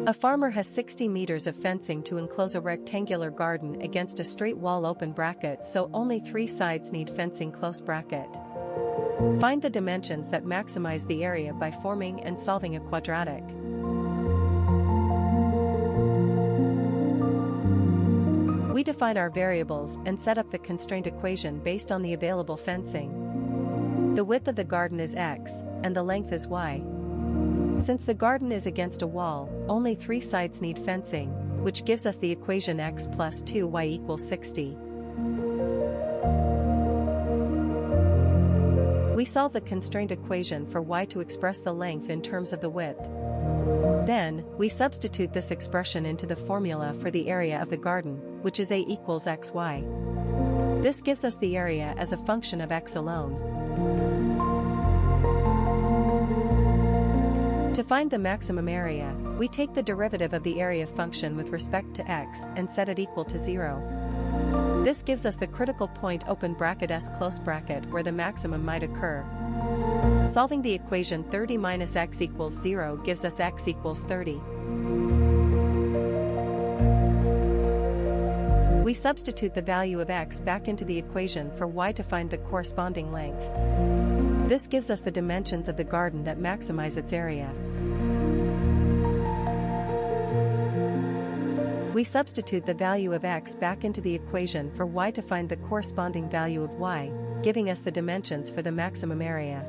A farmer has 60 meters of fencing to enclose a rectangular garden against a straight wall open bracket, so only 3 sides need fencing close bracket. Find the dimensions that maximize the area by forming and solving a quadratic. We define our variables and set up the constraint equation based on the available fencing. The width of the garden is x, and the length is y. Since the garden is against a wall, only 3 sides need fencing, which gives us the equation x plus 2y equals 60. We solve the constraint equation for y to express the length in terms of the width. Then, we substitute this expression into the formula for the area of the garden, which is a equals xy. This gives us the area as a function of x alone. To find the maximum area, we take the derivative of the area function with respect to x and set it equal to 0. This gives us the critical point open bracket s close bracket where the maximum might occur. Solving the equation 30 minus x equals 0 gives us x equals 30. We substitute the value of x back into the equation for y to find the corresponding length. This gives us the dimensions of the garden that maximize its area. We substitute the value of x back into the equation for y to find the corresponding value of y, giving us the dimensions for the maximum area.